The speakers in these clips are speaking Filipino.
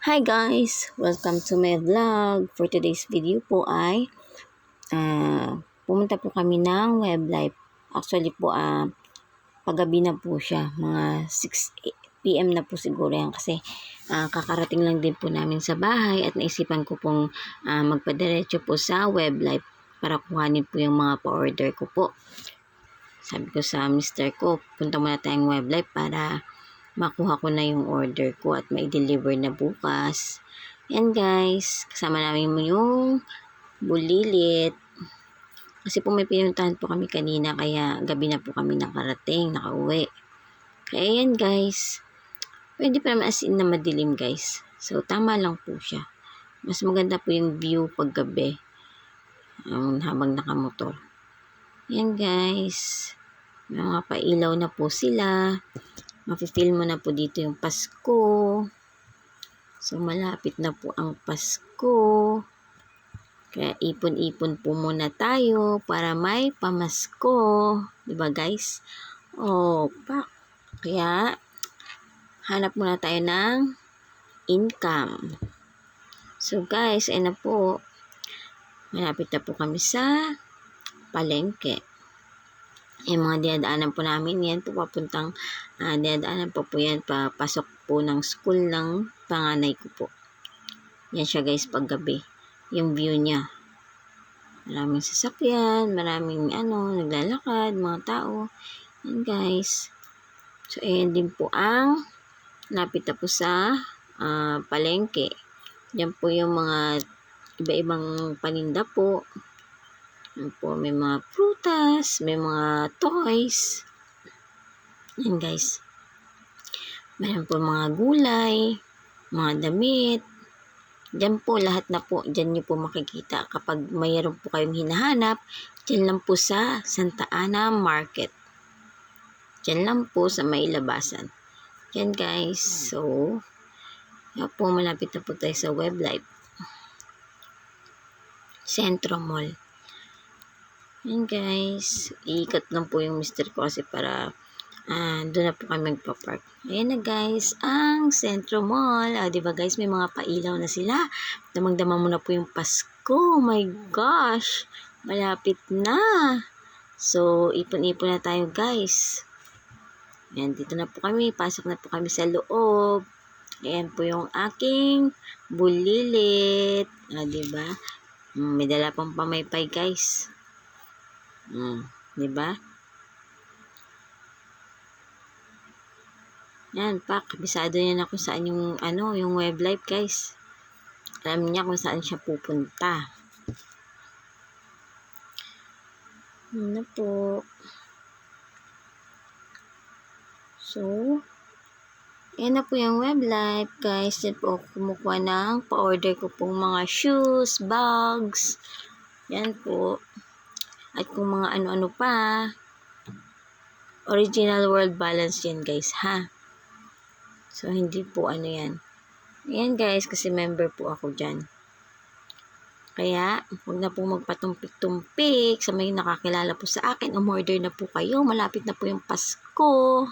Hi guys! Welcome to my vlog. For today's video po ay pumunta po kami ng Web Life. Actually po paggabi na po siya. Mga 6 PM na po siguro yan kasi kakarating lang din po namin sa bahay at naisipan ko pong magpadiretso po sa Web Life para kuhanin po yung mga pa-order ko po. Sabi ko sa mister ko, punta muna tayong Web Life para makuha ko na yung order ko at may deliver na bukas. Yan guys, kasama namin yung bulilit. Kasi po may pinuntahan po kami kanina kaya gabi na po kami nakauwi. Kaya yan guys, pwede pa naman as in na madilim guys. So tama lang po siya. Mas maganda po yung view pag gabi habang nakamotor. Yan guys, may mga pailaw na po sila. Mafe-feel mo na po dito yung Pasko. So, malapit na po ang Pasko. Kaya ipon-ipon po muna tayo para may pamasko. Diba guys? Kaya, hanap muna tayo ng income. So guys, na po. Malapit na po kami sa palengke. Yung mga dinadaanan po namin, yan po papuntang dinadaanan po yan papasok po ng school ng panganay ko po. Yan siya guys paggabi. Yung view niya. Maraming sasakyan, maraming naglalakad, mga tao. Yan guys. So ayan din po ang lapit na po sa palengke. Yan po yung mga iba-ibang paninda po. Yan po, may mga prutas, may mga toys. Yan guys. Mayroon po mga gulay, mga damit. Diyan po, lahat na po, diyan nyo po makikita. Kapag mayroon po kayong hinahanap, diyan lang po sa Santa Ana Market. Diyan lang po sa may labasan. Yan guys. So, yan po, malapit na po tayo sa Web Life. Centro Mall. Yan guys, iikot lang po yung mister ko kasi para doon na po kami magpa-park. Ayan na guys, ang Centro Mall. Diba guys, may mga pailaw na sila. Damang-dama mo na po yung Pasko. Oh my gosh, malapit na. So, ipon-ipon na tayo guys. Ayan, dito na po kami. Pasok na po kami sa loob. Ayan po yung aking bulilit. Diba? May dala pang pamaypay guys. Diba? Yan, kabisado niya na kung saan yung yung Web Life guys. Alam niya kung saan siya pupunta. Yan na po. So, yan na po yung Web Life guys. Yan po kumukuha ng pa-order ko pong mga shoes, bags. Yan po. At kung mga ano-ano pa. Original World Balance yan guys ha. So, hindi po yan. Ayan guys, kasi member po ako dyan. Kaya, huwag na po magpatumpik-tumpik sa may nakakilala po sa akin. Umorder na po kayo. Malapit na po yung Pasko.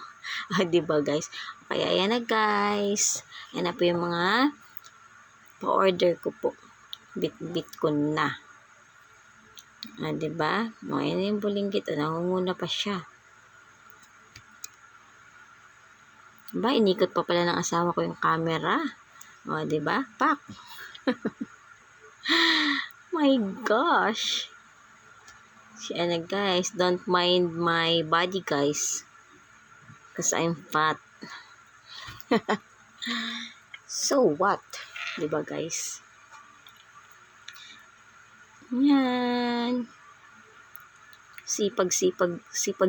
Diba guys? Kaya ayan na guys. Ayan na po yung mga pa-order ko po. Bit-bit ko na. Diba? Ayan yung bulinggit. Nangunguna pa siya. Diba? Inikot pa pala ng asawa ko yung camera. Diba? Pak! My gosh! Siya guys. Don't mind my body guys. Because I'm fat. So what? Diba guys? Yan. Sipag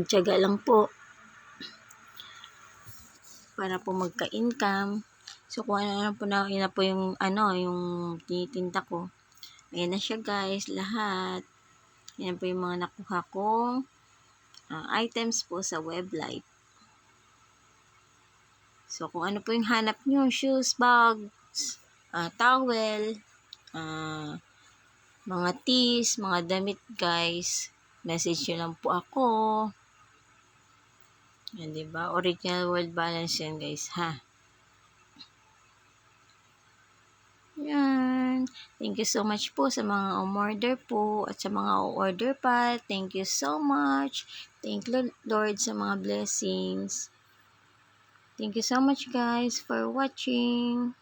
tiyaga lang po. Para po magka-income. So, kung ano po na, yun na po yung, yung tinitinda ko. Ayan na siya guys, lahat. Yan po yung mga nakuha kong items po sa Web Life. So, kung ano po yung hanap nyo, shoes, bags, towel, mga tees, mga damit guys, message nyo lang po ako. Yan, diba? Original World Balance yan guys, ha? Thank you so much po sa mga umorder po at sa mga order pa. Thank you so much. Thank you Lord sa mga blessings. Thank you so much guys for watching.